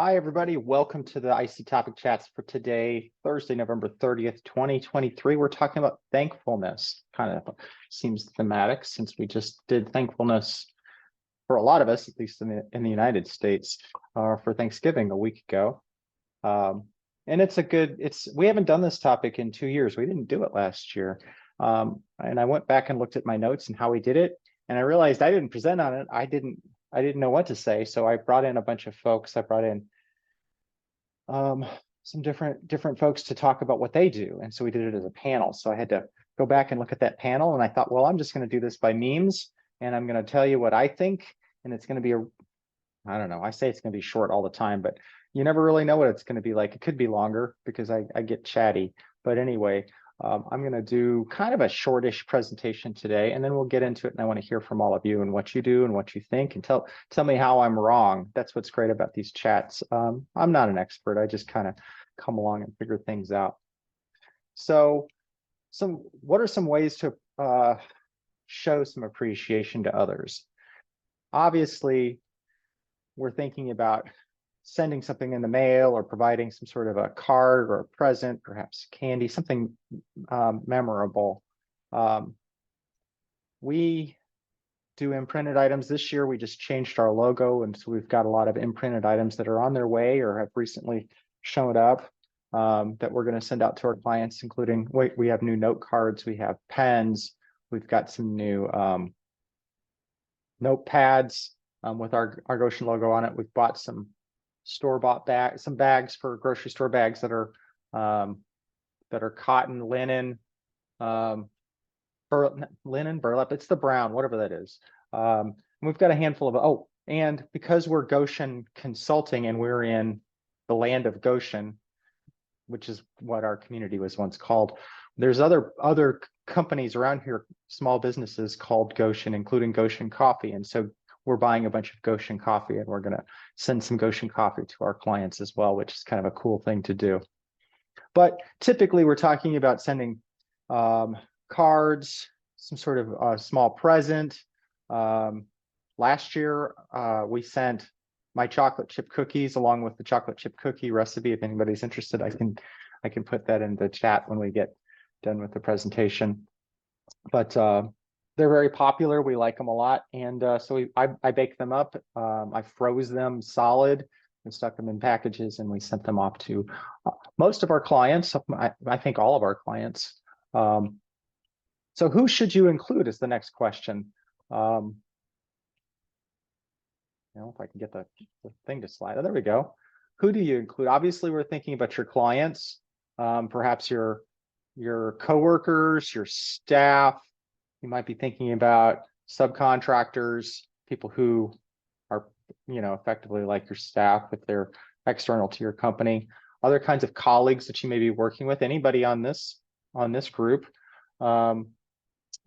Hi, everybody. Welcome to the IC Topic Chats for today, Thursday, November 30th, 2023. We're talking about thankfulness. Kind of seems thematic since we just did thankfulness for a lot of us, at least in the United States, for Thanksgiving a week ago. And we haven't done this topic in 2 years. We didn't do it last year. And I went back and looked at my notes and how we did it. And I realized I didn't present on it. I didn't know what to say. So I brought in a bunch of folks. I brought in some different folks to talk about what they do. And so we did it as a panel. So I had to go back and look at that panel. And I thought, well, I'm just going to do this by memes. And I'm going to tell you what I think. And it's going to be I don't know. I say it's going to be short all the time, but you never really know what it's going to be like. It could be longer because I get chatty. But anyway, I'm going to do kind of a shortish presentation today, and then we'll get into it. And I want to hear from all of you and what you do and what you think, and tell me how I'm wrong. That's what's great about these chats. I'm not an expert. I just kind of come along and figure things out. So what are some ways to show some appreciation to others? Obviously, we're thinking about sending something in the mail or providing some sort of a card or a present, perhaps candy, something memorable. We do imprinted items. This year, we just changed our logo. And so we've got a lot of imprinted items that are on their way or have recently shown up that we're going to send out to our clients, including we have new note cards, we have pens, we've got some new notepads with our Goshen logo on it. We've bought some store-bought bags, some bags for grocery store bags that are cotton, linen, burlap. It's the brown, whatever that is. We've got a handful of and because we're Goshen Consulting and we're in the land of Goshen, which is what our community was once called, there's other companies around here, small businesses called Goshen, including Goshen Coffee, and so we're buying a bunch of Goshen coffee, and we're going to send some Goshen coffee to our clients as well, which is kind of a cool thing to do. But typically, we're talking about sending cards, some sort of small present. Last year, we sent my chocolate chip cookies along with the chocolate chip cookie recipe. If anybody's interested, I can put that in the chat when we get done with the presentation. But they're very popular. We like them a lot. And so I baked them up. I froze them solid and stuck them in packages, and we sent them off to most of our clients. I think all of our clients. So who should you include is the next question. If I can get the thing to slide. Oh, there we go. Who do you include? Obviously, we're thinking about your clients, perhaps your coworkers, your staff. You might be thinking about subcontractors, people who are, effectively like your staff if they're external to your company, other kinds of colleagues that you may be working with, anybody on this group. You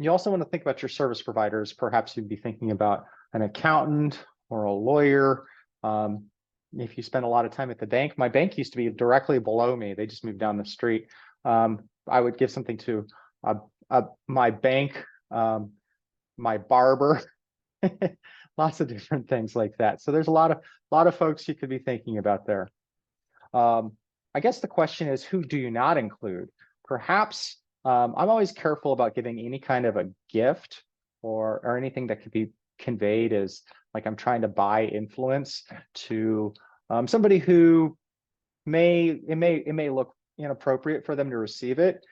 also want to think about your service providers. Perhaps you'd be thinking about an accountant or a lawyer. If you spend a lot of time at the bank, my bank used to be directly below me. They just moved down the street. I would give something to my bank, my barber, lots of different things like that. So there's a lot of folks you could be thinking about there. I guess the question is, who do you not include? Perhaps I'm always careful about giving any kind of a gift or anything that could be conveyed as like I'm trying to buy influence to somebody who it may look inappropriate for them to receive it.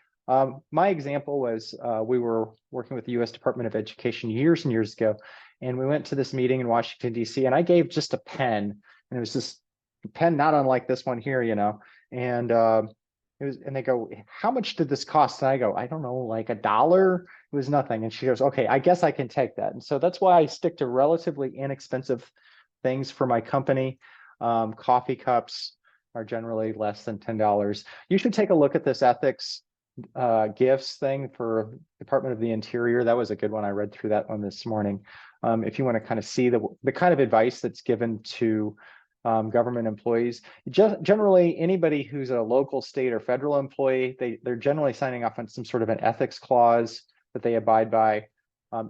My example was we were working with the U.S. Department of Education years and years ago, and we went to this meeting in Washington, D.C., and I gave just a pen, and it was just a pen not unlike this one here, and and they go, how much did this cost? And I go, I don't know, like $1. It was nothing. And she goes, okay, I guess I can take that. And so that's why I stick to relatively inexpensive things for my company. Coffee cups are generally less than $10. You should take a look at this ethics gifts thing for Department of the Interior. That was a good one. I read through that one this morning. If you want to kind of see the kind of advice that's given to government employees, generally anybody who's a local, state, or federal employee, they're generally signing off on some sort of an ethics clause that they abide by.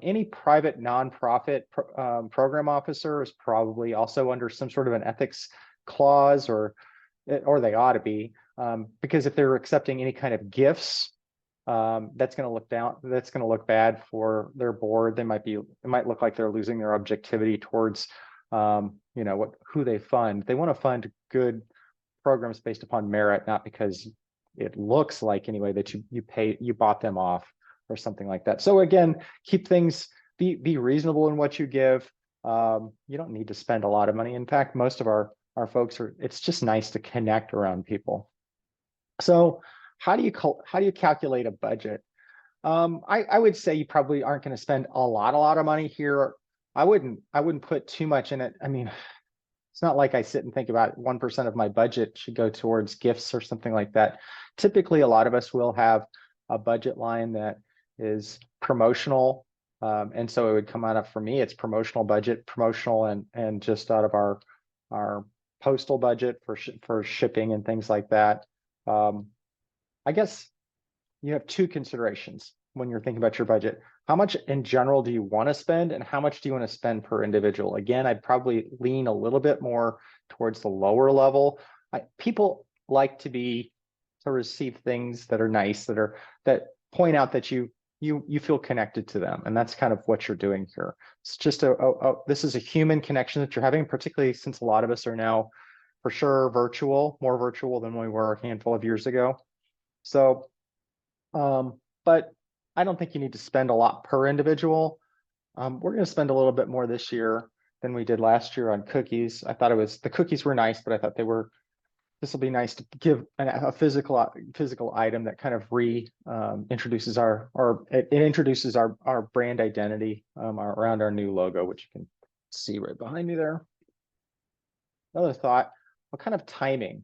Any private nonprofit program officer is probably also under some sort of an ethics clause, or they ought to be, because if they're accepting any kind of gifts, that's going to look bad for their board. It might look like they're losing their objectivity towards, who they fund. They want to fund good programs based upon merit, not because it looks like anyway that you bought them off or something like that. So again, keep things, be reasonable in what you give. You don't need to spend a lot of money. In fact, most of our folks it's just nice to connect around people. So how do you calculate a budget? I would say you probably aren't going to spend a lot of money here. I wouldn't put too much in it. I mean, it's not like I sit and think about 1% of my budget should go towards gifts or something like that. Typically, a lot of us will have a budget line that is promotional. And so it would come out of, for me, it's promotional budget, promotional and just out of our postal budget for shipping and things like that. I guess you have two considerations when you're thinking about your budget. How much in general do you want to spend, and how much do you want to spend per individual? Again, I'd probably lean a little bit more towards the lower level. People like to receive things that are nice, that point out that you feel connected to them, and that's kind of what you're doing here. It's just this is a human connection that you're having, particularly since a lot of us are now, for sure, more virtual than we were a handful of years ago. So, but I don't think you need to spend a lot per individual. We're going to spend a little bit more this year than we did last year on cookies. I thought the cookies were nice, but I thought this will be nice to give a physical item that kind of introduces our brand identity around our new logo, which you can see right behind me there. Another thought, what kind of timing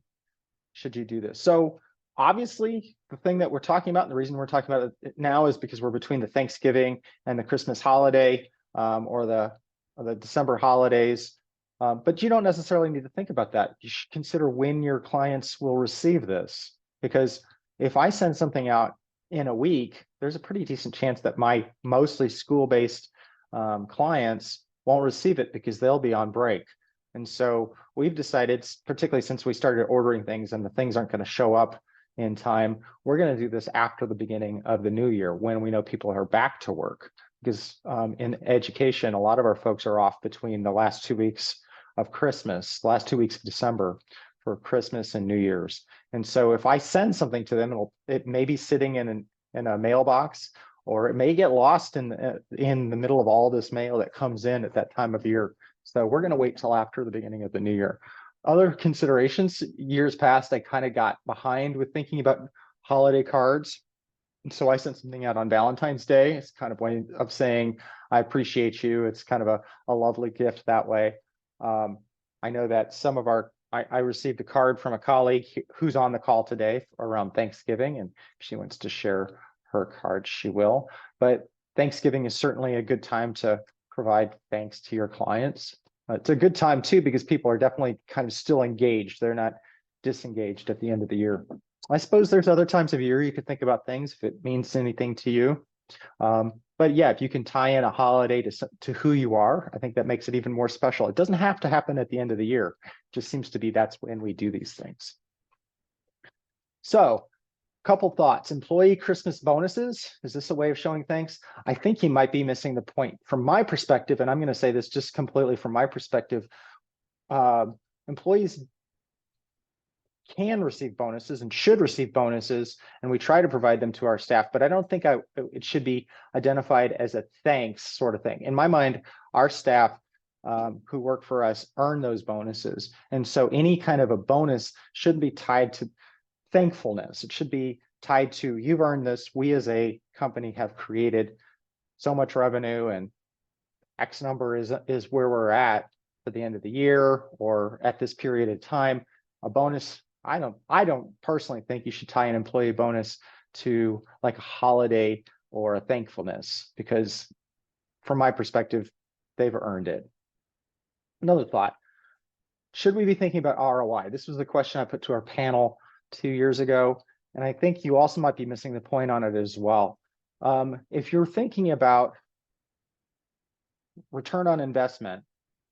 should you do this? So obviously, the thing that we're talking about, and the reason we're talking about it now is because we're between the Thanksgiving and the Christmas holiday, or the December holidays. But you don't necessarily need to think about that. You should consider when your clients will receive this, because if I send something out in a week, there's a pretty decent chance that my mostly school-based clients won't receive it because they'll be on break. And so we've decided, particularly since we started ordering things and the things aren't going to show up in time, we're going to do this after the beginning of the new year, when we know people are back to work. Because in education, a lot of our folks are off between the last 2 weeks of Christmas, last 2 weeks of December for Christmas and New Year's. And so if I send something to them, it may be sitting in a mailbox, or it may get lost in the middle of all this mail that comes in at that time of year. So we're going to wait till after the beginning of the new year. Other considerations, years past, I kind of got behind with thinking about holiday cards. And so I sent something out on Valentine's Day. It's kind of way of saying, I appreciate you. It's kind of a lovely gift that way. I know that I received a card from a colleague who's on the call today around Thanksgiving, and if she wants to share her card, she will. But Thanksgiving is certainly a good time to provide thanks to your clients. It's a good time too, because people are definitely kind of still engaged. They're not disengaged at the end of the year. I suppose there's other times of year you could think about things if it means anything to you. But yeah, if you can tie in a holiday to who you are, I think that makes it even more special. It doesn't have to happen at the end of the year. It just seems to be that's when we do these things. So, couple thoughts. Employee Christmas bonuses. Is this a way of showing thanks? I think you might be missing the point. From my perspective, and I'm going to say this just completely from my perspective, employees can receive bonuses and should receive bonuses, and we try to provide them to our staff, but I don't think it should be identified as a thanks sort of thing. In my mind, our staff who work for us earn those bonuses. And so any kind of a bonus shouldn't be tied to thankfulness. It should be tied to, you've earned this. We as a company have created so much revenue, and X number is where we're at the end of the year or at this period of time. A bonus, I don't personally think you should tie an employee bonus to like a holiday or a thankfulness, because from my perspective, they've earned it. Another thought, should we be thinking about ROI? This was the question I put to our panel 2 years ago, and I think you also might be missing the point on it as well. If you're thinking about return on investment,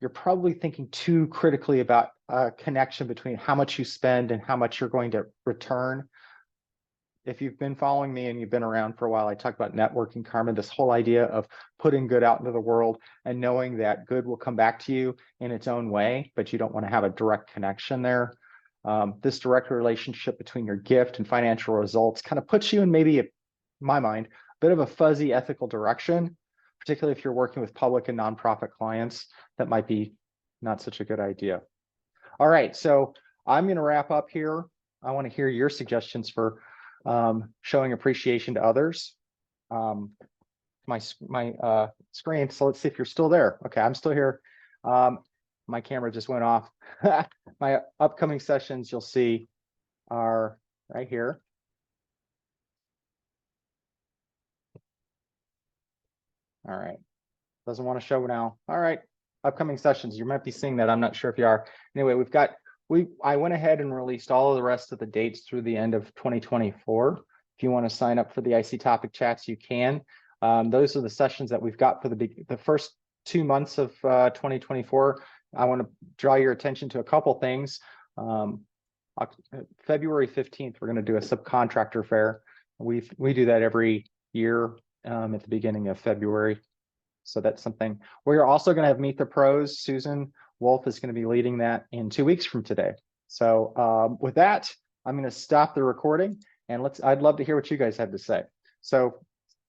you're probably thinking too critically about a connection between how much you spend and how much you're going to return. If you've been following me and you've been around for a while, I talk about networking karma, this whole idea of putting good out into the world and knowing that good will come back to you in its own way, but you don't want to have a direct connection there. This direct relationship between your gift and financial results kind of puts you in maybe, in my mind, a bit of a fuzzy ethical direction, particularly if you're working with public and nonprofit clients. That might be not such a good idea. All right, so I'm going to wrap up here. I want to hear your suggestions for showing appreciation to others. My screen, so let's see if you're still there. Okay, I'm still here. My camera just went off. My upcoming sessions you'll see are right here. All right, doesn't want to show now. All right, upcoming sessions, you might be seeing that. I'm not sure if you are. Anyway, I went ahead and released all of the rest of the dates through the end of 2024. If you want to sign up for the IC topic chats, you can. Those are the sessions that we've got for the first 2 months of 2024. I want to draw your attention to a couple things. February 15th, we're going to do a subcontractor fair. We do that every year at the beginning of February. So that's something. We're also going to have Meet the Pros. Susan Wolf is going to be leading that in 2 weeks from today. So with that, I'm going to stop the recording and I'd love to hear what you guys have to say. So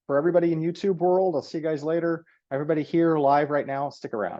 for everybody in YouTube world, I'll see you guys later. Everybody here live right now, stick around.